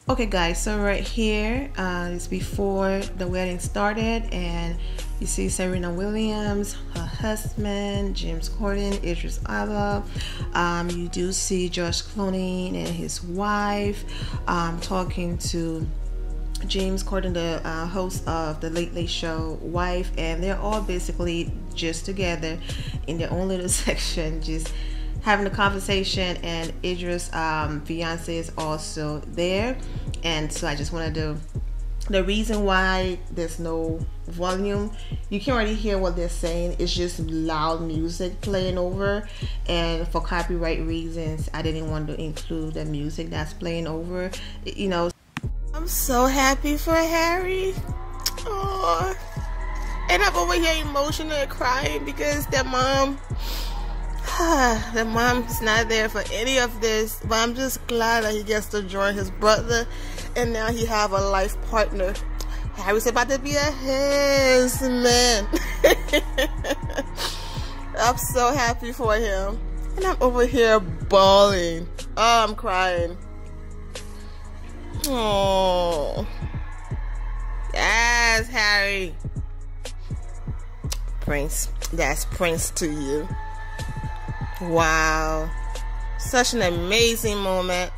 Okay guys, so right here is before the wedding started, and you see Serena Williams, her husband, James Corden, Idris Elba. You do see George Clooney and his wife talking to James Corden, the host of the Late Late Show, wife, and they're all basically just together in their own little section, just having a conversation. And Idris' fiance is also there, and so I just wanted to. The reason why there's no volume, you can't really hear what they're saying. It's just loud music playing over, and for copyright reasons, I didn't want to include the music that's playing over. I'm so happy for Harry. Oh, and I'm over here emotional and crying because their mom is not there for any of this. But I'm just glad that he gets to join his brother, and now he have a life partner. Harry's about to be a his man. I'm so happy for him, and I'm over here bawling. Oh, I'm crying. Oh, yes, Harry. Prince. That's Prince to you. Wow. Such an amazing moment.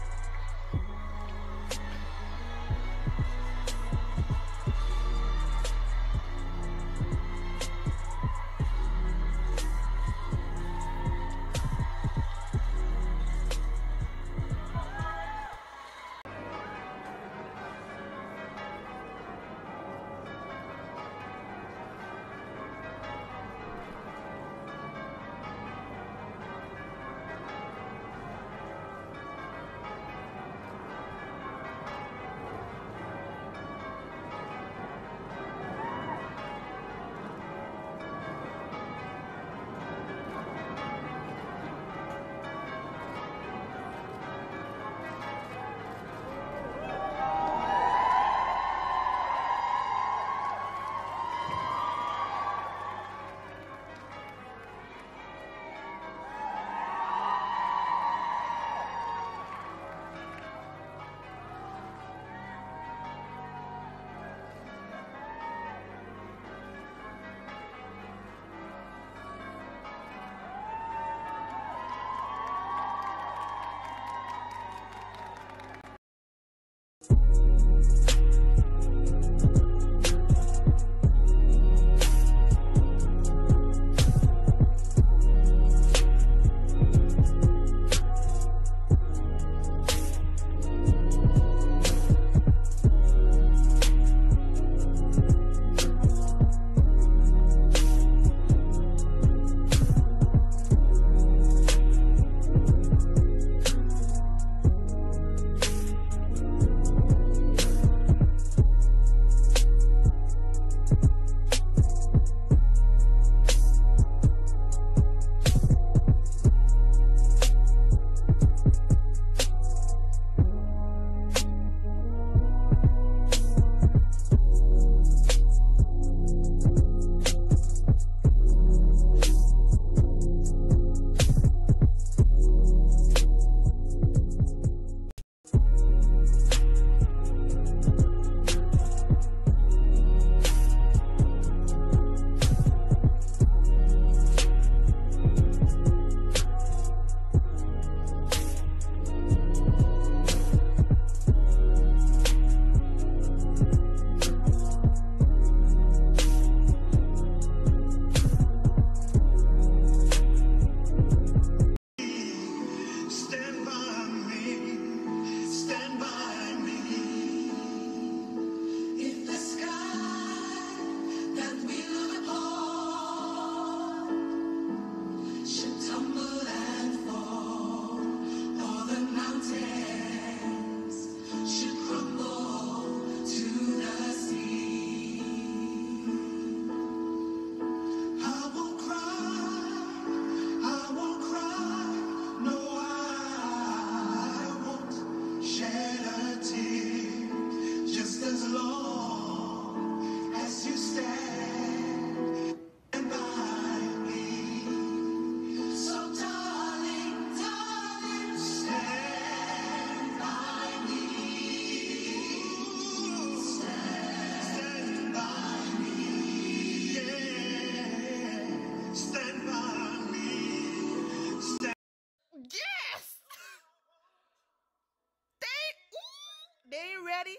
ready?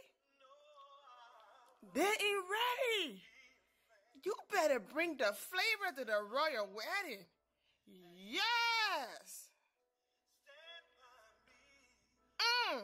They ain't ready. You better bring the flavor to the royal wedding. Yes. Woo!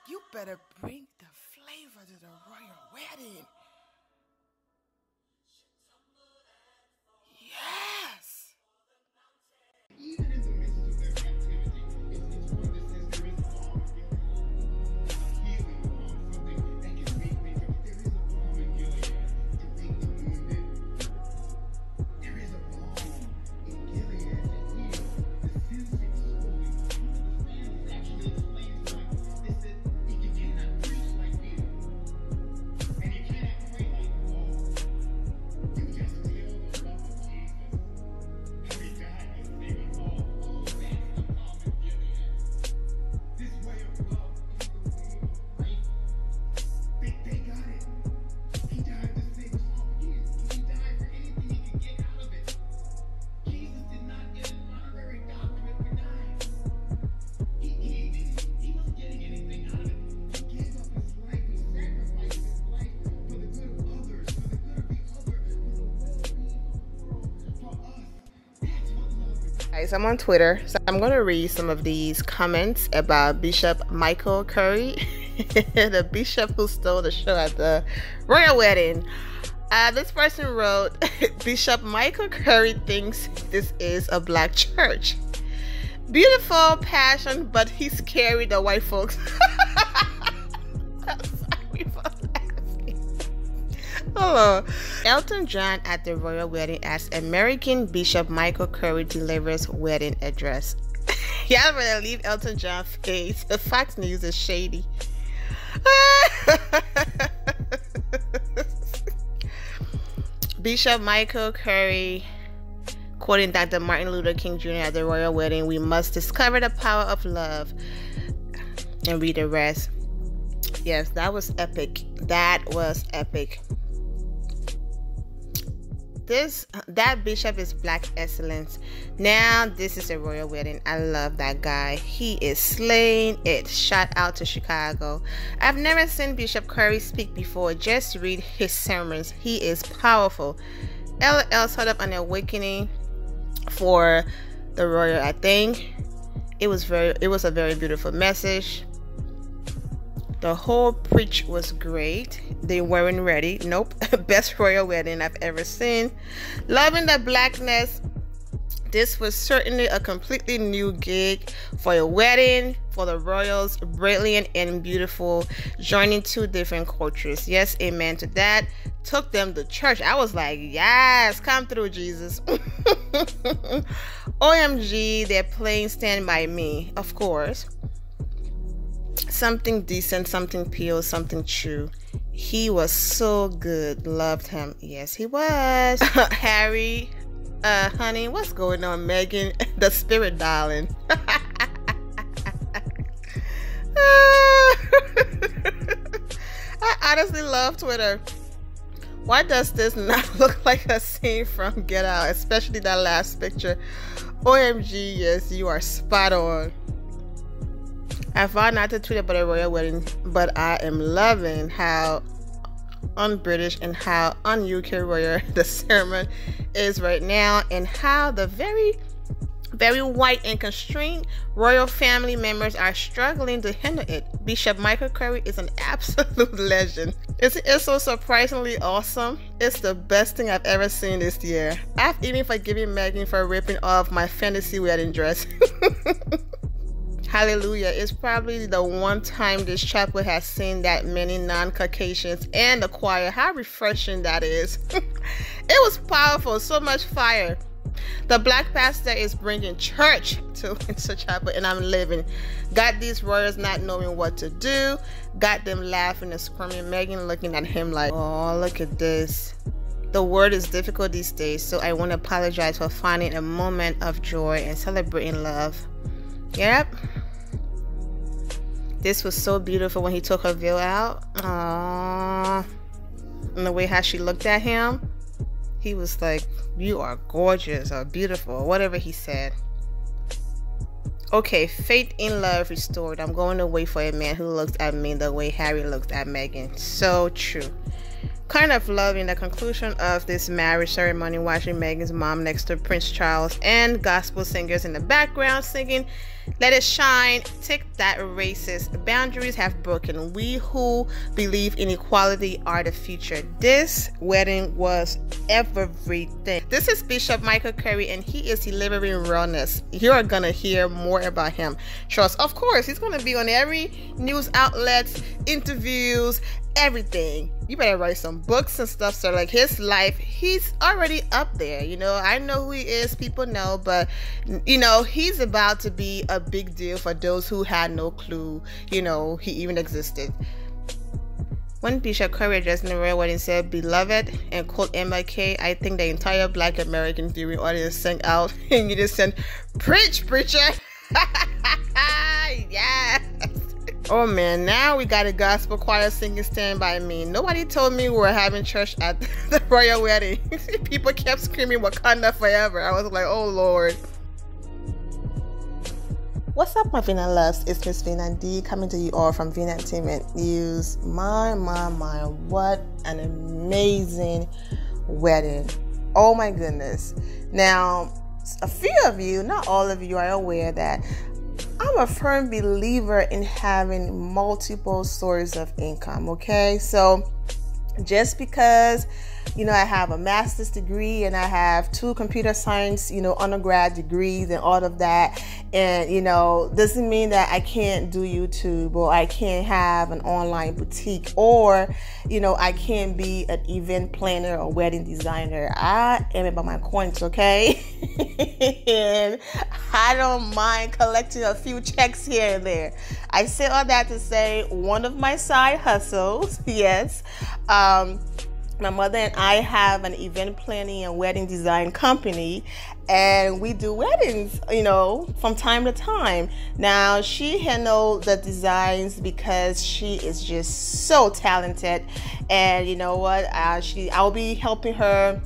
You better bring the flavor to the royal wedding. Yes. Even in the midst of their captivity, it's one that says there is a balm in Gilead, a healing balm, something that can make things right. There is a balm in Gilead to make the wounded. There is a balm in Gilead to heal the sin-sick soul. The man actually explains why they said, if you cannot preach like Peter, and you cannot pray like Paul, you just tell the love of Jesus. How he died to save us all. Oh, that's the balm in Gilead. This way of love is the way of life. They got it. He died to save us all. He died for anything he could get out of it. Jesus did not get an honorary doctorate for dying. He wasn't getting anything out of it. He gave up his life. He sacrificed his life for the good of others, for the good of the other, for the well-being of the world, for us. That's what love is. Guys, I'm on Twitter, so I'm going to read some of these comments about Bishop Michael Curry, the bishop who stole the show at the royal wedding. This person wrote, Bishop Michael Curry thinks this is a black church. Beautiful passion, but he scared the white folks. I'm sorry for laughing. Hello. Elton John at the royal wedding as American Bishop Michael Curry delivers wedding address. Y'all better leave Elton John face. The Fox News is shady. Bishop Michael Curry quoting Dr. Martin Luther King Jr. at the royal wedding, "We must discover the power of love," and read the rest. Yes, that was epic. That was epic. That bishop is black excellence. Now this is a royal wedding. I love that guy. He is slaying it. Shout out to Chicago. I've never seen Bishop Curry speak before. Just read his sermons. He is powerful. LL set up an awakening for the royal. I think it was a very beautiful message. The whole preach was great. They weren't ready. Nope. Best royal wedding I've ever seen. Loving the blackness. This was certainly a completely new gig for a wedding for the royals. Brilliant and beautiful. Joining two different cultures. Yes, amen to that. Took them to church. I was like, yes, come through, Jesus. OMG, they're playing Stand By Me. Of course. Something decent, something pure, something true. He was so good. Loved him. Yes, he was. Harry, honey, what's going on? Meghan, the spirit darling. I honestly love Twitter. Why does this not look like a scene from Get Out? Especially that last picture. OMG, yes, you are spot on. I vowed not to tweet about a royal wedding, but I am loving how un-British and how un-UK royal the sermon is right now, and how the very white and constrained royal family members are struggling to handle it. Bishop Michael Curry is an absolute legend. It's so surprisingly awesome. It's the best thing I've ever seen this year. I've even forgiven Meghan for ripping off my fantasy wedding dress. Hallelujah. It's probably the one time this chapel has seen that many non-Caucasians and the choir. How refreshing that is. It was powerful. So much fire. The black pastor is bringing church to Windsor Chapel, and I'm living. Got these royals not knowing what to do. Got them laughing and screaming. Meghan looking at him like, oh, look at this. The word is difficult these days, so I want to apologize for finding a moment of joy and celebrating love. Yep. This was so beautiful when he took her veil out. Aww. And the way how she looked at him, he was like, you are gorgeous or beautiful or whatever he said. Okay, faith in love restored. I'm going to wait for a man who looks at me the way Harry looked at Meghan. So true. Kind of loving the conclusion of this marriage ceremony, watching Meghan's mom next to Prince Charles and gospel singers in the background singing "Let It Shine." Tick that racist boundaries have broken. We who believe in equality are the future. This wedding was everything. This is Bishop Michael Curry, and he is delivering realness. You are gonna hear more about him. Trust, of course, he's gonna be on every news outlets, interviews, everything. You better write some books and stuff. So like his life, he's already up there. You know, I know who he is, people know, but you know, he's about to be a big deal for those who had no clue, you know, he even existed. When Bishop Curry addressed the royal wedding said, "Beloved," and quote MLK, I think the entire Black American viewing audience sang out and you just said, "Preach, preacher." Yes. Oh man, now we got a gospel choir singing "Stand By Me." Nobody told me we were having church at the royal wedding. People kept screaming "Wakanda forever." I was like, oh Lord. What's up, my Vina loves? It's Miss Vina D coming to you all from Vina Entertainment News. My, what an amazing wedding. Oh my goodness. Now, a few of you, not all of you, are aware that I'm a firm believer in having multiple sources of income, okay? So just because, you know, I have a master's degree and I have 2 computer science, you know, undergrad degrees and all of that, and, you know, doesn't mean that I can't do YouTube or I can't have an online boutique or, you know, I can't be an event planner or wedding designer. I am about my coins, okay? And I don't mind collecting a few checks here and there. I say all that to say one of my side hustles, yes, my mother and I have an event planning and wedding design company, and we do weddings, you know, from time to time. Now, she handles the designs because she is just so talented, and you know what? I'll be helping her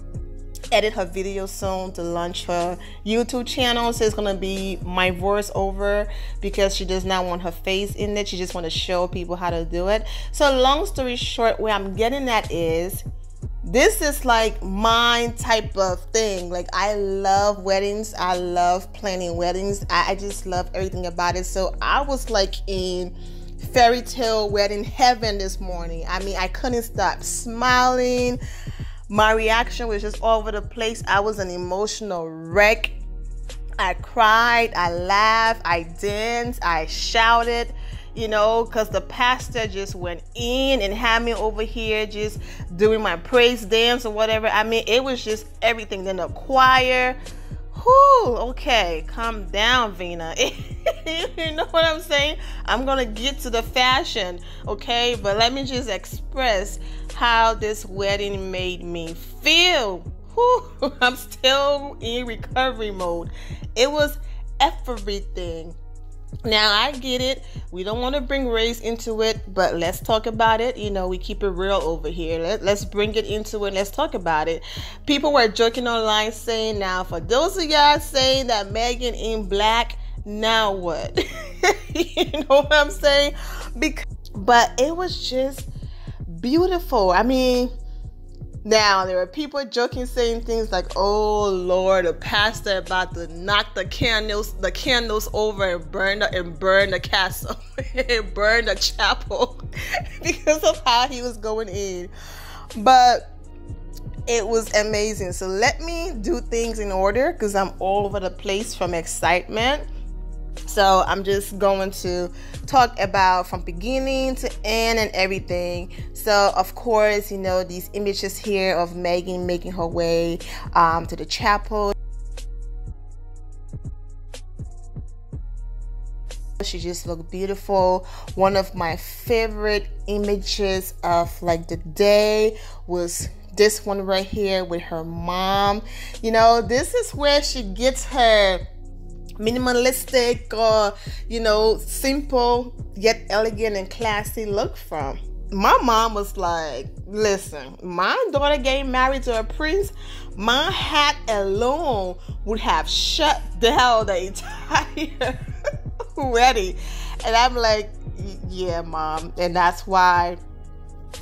edit her video soon to launch her YouTube channel. So it's gonna be my voice over because she does not want her face in it. She just want to show people how to do it. So long story short, where I'm getting at is, this is like my type of thing. Like, I love weddings. I love planning weddings. I just love everything about it. So I was like in fairy tale wedding heaven this morning. I mean, I couldn't stop smiling. My reaction was just all over the place. I was an emotional wreck. I cried, I laughed, I danced, I shouted, you know, because the pastor just went in and had me over here just doing my praise dance or whatever. I mean, it was just everything. Then the choir. Whew, okay, calm down, Vina. You know what I'm saying? I'm going to get to the fashion, okay? But let me just express how this wedding made me feel. Whew, I'm still in recovery mode. It was everything. Now, I get it. We don't want to bring race into it, but let's talk about it. You know, we keep it real over here. Let's bring it into it. Let's talk about it. People were joking online saying, now, for those of y'all saying that Meghan ain't black, now what? You know what I'm saying? But it was just beautiful. I mean, now, there were people joking, saying things like, oh Lord, the pastor about to knock the candles over and burn the castle and burn the chapel because of how he was going in. But it was amazing. So let me do things in order because I'm all over the place from excitement. So I'm just going to talk about from beginning to end and everything. So of course, you know, these images here of Meghan making her way to the chapel. She just looked beautiful. One of my favorite images of like the day was This one right here with her mom. You know, this is where she gets her minimalistic or, you know, simple yet elegant and classy look from. My mom was like, listen, my daughter getting married to a prince, my hat alone would have shut down the entire wedding. And I'm like, yeah, Mom. And that's why,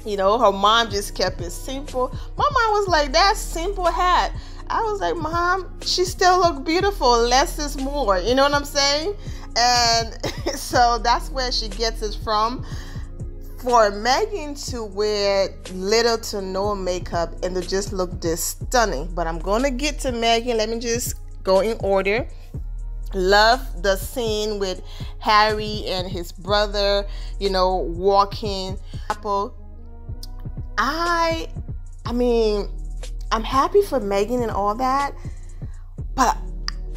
you know, her mom just kept it simple. My mom was like, that simple hat. I was like, Mom, she still look beautiful. Less is more. You know what I'm saying? And so that's where she gets it from. For Meghan to wear little to no makeup and to just look this stunning. But I'm going to get to Meghan. Let me just go in order. Love the scene with Harry and his brother, you know, walking. I mean, I'm happy for Meghan and all that, but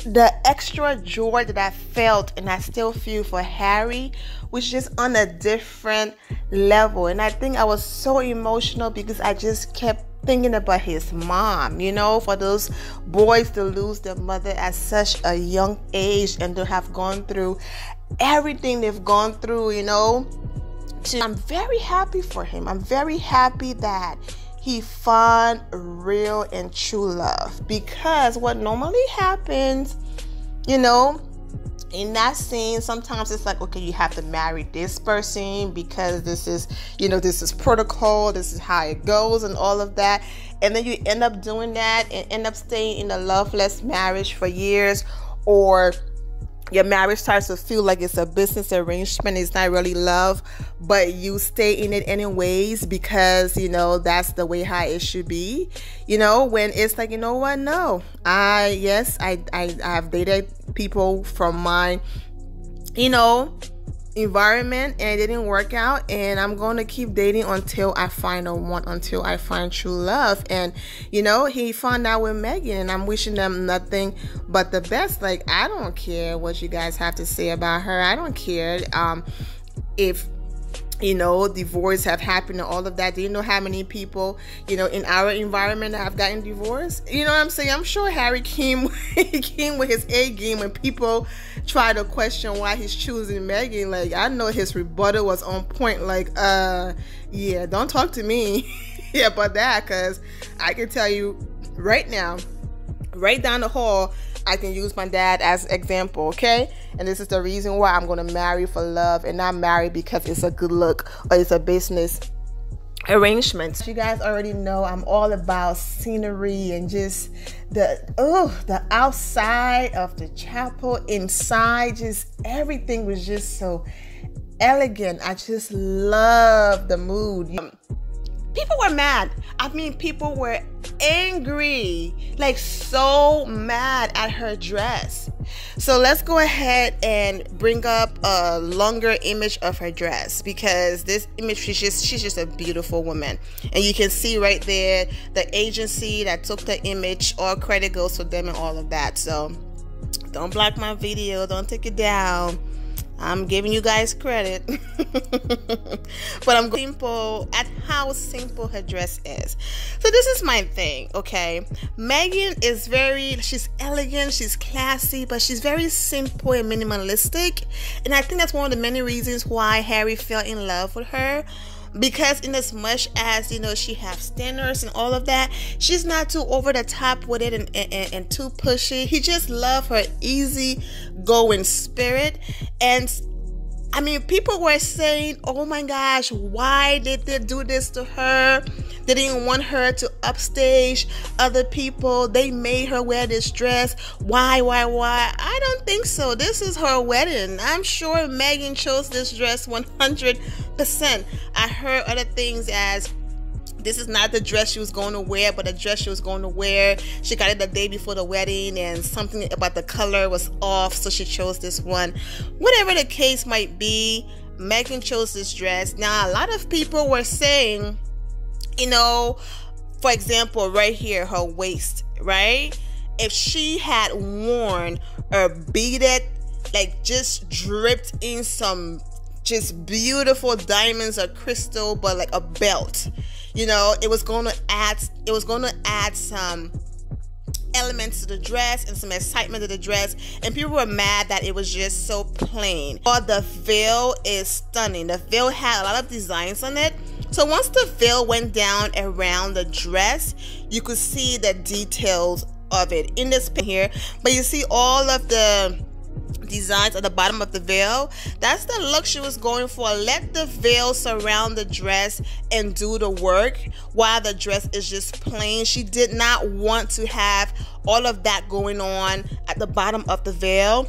the extra joy that I felt and I still feel for Harry was just on a different level. And I think I was so emotional because I just kept thinking about his mom, you know, for those boys to lose their mother at such a young age and to have gone through everything they've gone through, you know. I'm very happy for him. I'm very happy that he found real and true love, because what normally happens, you know, in that scene, sometimes it's like, okay, you have to marry this person because this is, you know, this is protocol, this is how it goes and all of that. And then you end up doing that and end up staying in a loveless marriage for years, or your marriage starts to feel like it's a business arrangement. It's not really love, but you stay in it anyways because, you know, that's the way how it should be. You know, when it's like, you know what? No, I have dated people from my, you know, environment and it didn't work out, and I'm going to keep dating until I find until I find true love. And you know, he found out with Meghan, and I'm wishing them nothing but the best. Like, I don't care what you guys have to say about her. I don't care if, you know, divorce have happened and all of that. Do you know how many people, you know, in our environment have gotten divorced? You know what I'm saying? I'm sure Harry came with his A game when people try to question why he's choosing Meghan. Like, I know his rebuttal was on point. Like, yeah, don't talk to me about that, because I can tell you right now, right down the hall, I can use my dad as example, okay? And this is the reason why I'm going to marry for love and not marry because it's a good look or it's a business arrangement. You guys already know I'm all about scenery and just the outside of the chapel, inside, just everything was just so elegant. I just love the mood. People were mad. I mean, people were angry, like so mad at her dress. So let's go ahead and bring up a longer image of her dress, because this image, she's just a beautiful woman. And you can see right there the agency that took the image, all credit goes to them and all of that. So don't block my video, don't take it down. I'm giving you guys credit. But I'm simple at how simple her dress is. So this is my thing, okay? Meghan is she's elegant, she's classy, but she's very simple and minimalistic. And I think that's one of the many reasons why Harry fell in love with her. Because in as much as, you know, she has standards and all of that, she's not too over the top with it and too pushy. He just loved her easy going spirit. And I mean, people were saying, oh my gosh, why did they do this to her? They didn't want her to upstage other people. They made her wear this dress. Why? I don't think so. This is her wedding. I'm sure Meghan chose this dress 100%. I heard other things as this is not the dress she was going to wear, but the dress she was going to wear. She got it the day before the wedding and something about the color was off, so she chose this one. Whatever the case might be, Meghan chose this dress. Now, a lot of people were saying, you know, for example, right here, her waist, right? If she had worn or beaded, like just dripped in some just beautiful diamonds or crystal, but like a belt. You know, it was going to add some elements to the dress and some excitement to the dress, and people were mad that it was just so plain. But the veil is stunning. The veil had a lot of designs on it. So once the veil went down around the dress, you could see the details of it in this picture here. But you see all of the designs at the bottom of the veil. That's the look she was going for. Let the veil surround the dress and do the work while the dress is just plain. She did not want to have all of that going on at the bottom of the veil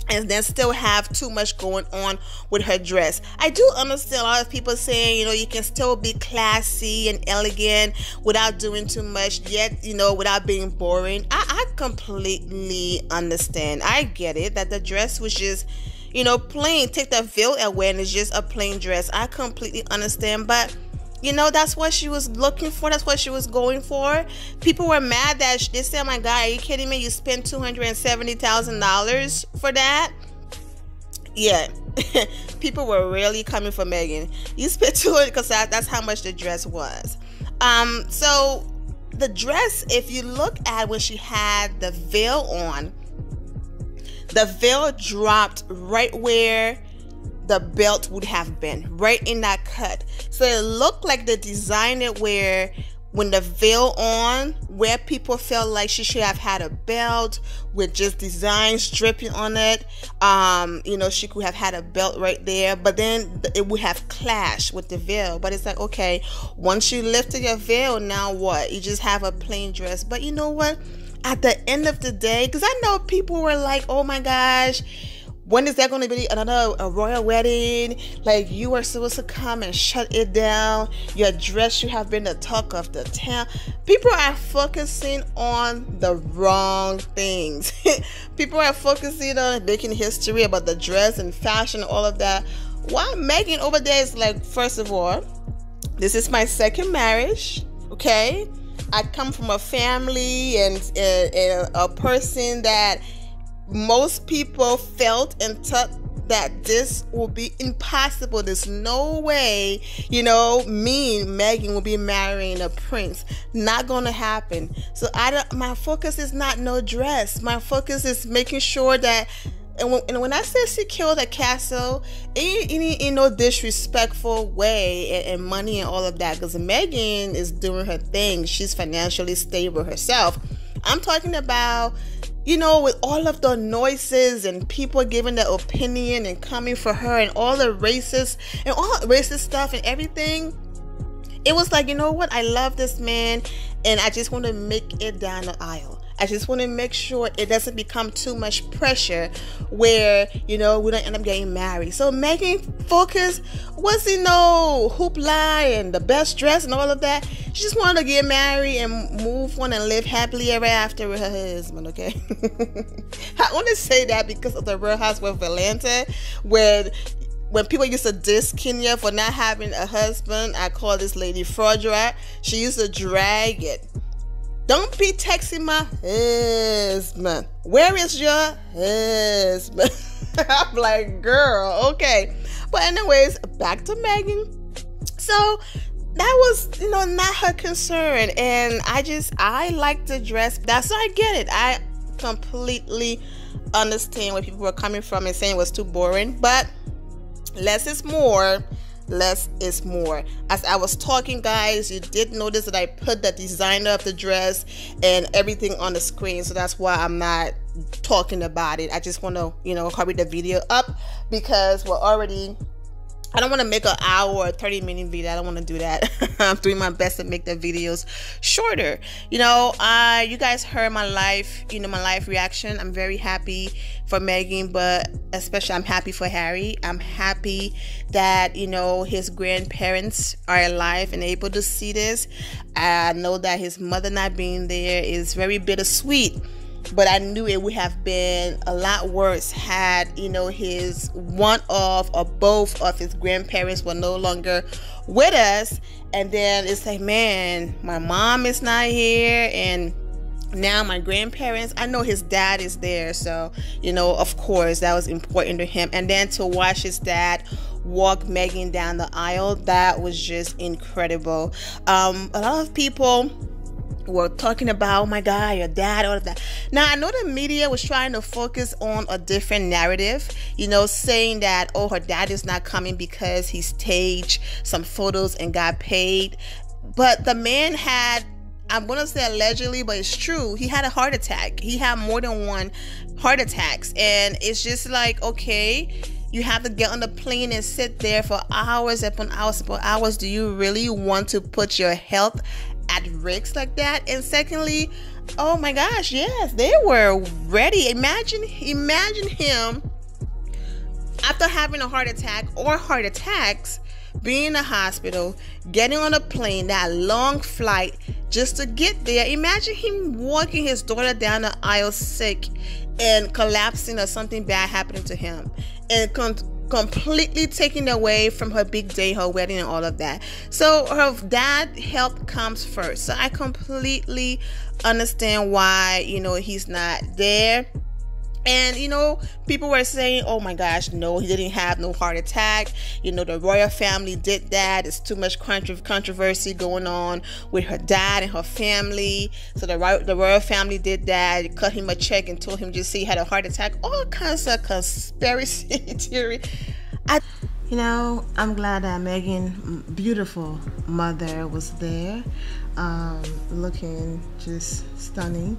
and then still have too much going on with her dress. I do understand a lot of people saying, you know, you can still be classy and elegant without doing too much, yet, you know, without being boring. I completely understand. I get it that the dress was just, you know, plain. Take the veil away and it's just a plain dress. I completely understand, but you know, that's what she was looking for. That's what she was going for. People were mad that they said, oh my God, are you kidding me? You spent $270,000 for that? Yeah. People were really coming for Meghan. You spent $200,000 because that's how much the dress was. So the dress, if you look at when she had the veil on, the veil dropped right where the belt would have been, right in that cut. So it looked like they designed it where when the veil on, where people felt like she should have had a belt with just designs dripping on it. You know, she could have had a belt right there, but then it would have clashed with the veil. But it's like, okay, once you lifted your veil, now what? You just have a plain dress. But you know what? At the end of the day, because I know people were like, oh my gosh, when is there going to be a royal wedding? Like, you are supposed to come and shut it down. Your dress should have been the talk of the town. People are focusing on the wrong things. People are focusing on making history about the dress and fashion and all of that. While Meghan over there is like, first of all, this is my second marriage, okay? I come from a family and a person that most people felt and thought that this will be impossible. There's no way, you know, Meghan will be marrying a prince. Not gonna happen. So my focus is not no dress. My focus is making sure that, and when I say secure the castle, in no disrespectful way and money and all of that, because Meghan is doing her thing. She's financially stable herself. I'm talking about, you know, with all of the noises and people giving their opinion and coming for her and all the racist stuff and everything, it was like, you know what? I love this man and I just want to make it down the aisle. I just want to make sure it doesn't become too much pressure where, you know, we don't end up getting married. So Meghan's focus wasn't no hoopla and the best dress and all of that. She just wanted to get married and move on and live happily ever after with her husband, okay? I want to say that because of the Real Housewives of Atlanta, when people used to diss Kenya for not having a husband, I call this lady fraudulent. She used to drag it. Don't be texting my husband. Where is your husband? I'm like, girl, okay. But anyways, back to Meghan. So that was, you know, not her concern. And I like the dress. That's why I get it. I completely understand where people were coming from and saying it was too boring. But less is more. Less is more. As I was talking, guys, you did notice that I put the designer of the dress and everything on the screen, so that's why I'm not talking about it. I just want to, you know, hurry the video up because we're already, I don't want to make an hour or 30-minute video. I don't want to do that. I'm doing my best to make the videos shorter. You know, you guys heard my life, you know, my life reaction. I'm very happy for Meghan, but especially I'm happy for Harry. I'm happy that, you know, his grandparents are alive and able to see this. I know that his mother not being there is very bittersweet, but I knew it would have been a lot worse had, you know, his one of or both of his grandparents were no longer with us. And then it's like, man, my mom is not here and now my grandparents, I know his dad is there, so, you know, of course that was important to him. And then to watch his dad walk Meghan down the aisle. That was just incredible. A lot of people were talking about, oh my God, your dad, all of that. Now, I know the media was trying to focus on a different narrative, saying that, oh, her dad is not coming because he staged some photos and got paid. But the man had, I'm going to say allegedly, but it's true, he had a heart attack. He had more than one heart attacks. And it's just like, okay, you have to get on the plane and sit there for hours upon hours upon hours. Do you really want to put your health at risk like that? And secondly, oh my gosh, yes, they were ready. Imagine him after having a heart attack or heart attacks, being in the hospital, getting on a plane, that long flight just to get there. Imagine him walking his daughter down the aisle sick and collapsing or something bad happening to him, and completely taken away from her big day, her wedding and all of that. So her dad health comes first. So I completely understand why, he's not there. And, people were saying, oh my gosh, no, he didn't have no heart attack. The royal family did that. There's too much controversy going on with her dad and her family. So the royal family did that. They cut him a check and told him just he had a heart attack. All kinds of conspiracy theory. I'm glad that Meghan, beautiful mother, was there, looking just stunning.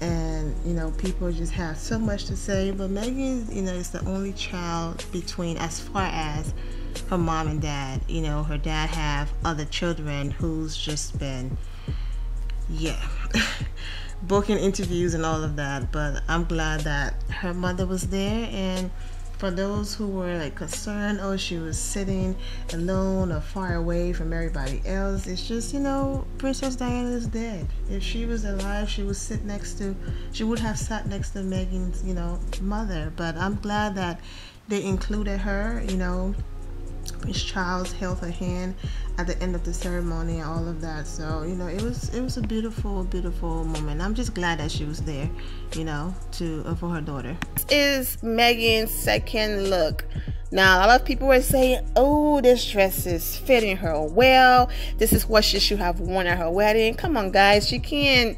And, people just have so much to say. But Meghan, is the only child between, as far as her mom and dad. Her dad have other children who's just been, booking interviews and all of that. But I'm glad that her mother was there. And for those who were like concerned, oh, she was sitting alone or far away from everybody else, it's just, Princess Diana is dead. If she was alive, she would have sat next to Meghan's, mother. But I'm glad that they included her, Prince Charles held her hand at the end of the ceremony and all of that. So, it was a beautiful, beautiful moment. I'm just glad that she was there, for her daughter. This is Meghan's second look. Now, a lot of people were saying, oh, this dress is fitting her well. This is what she should have worn at her wedding. Come on, guys. She can't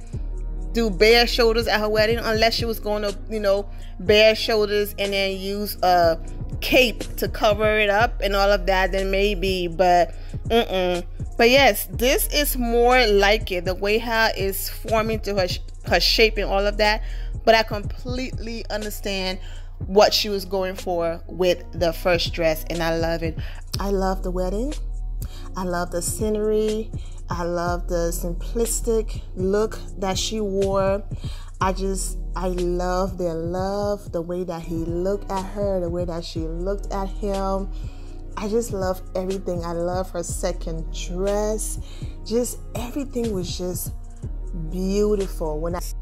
do bare shoulders at her wedding unless she was going to, bare shoulders and then use a cape to cover it up and all of that, then maybe. But but yes, this is more like it, the way how it's forming to her shape and all of that. But I completely understand what she was going for with the first dress, and I love it. I love the wedding. I love the scenery. I love the simplistic look that she wore. I love their love, the way that he looked at her, the way that she looked at him. I just love everything. I love her second dress. Just everything was just beautiful. All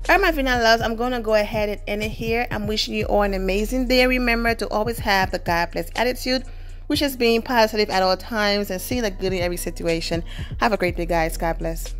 right, my Vina loves, I'm going to go ahead and end it here. I'm wishing you all an amazing day. Remember to always have the God bless attitude, which is being positive at all times and seeing the good in every situation. Have a great day, guys. God bless.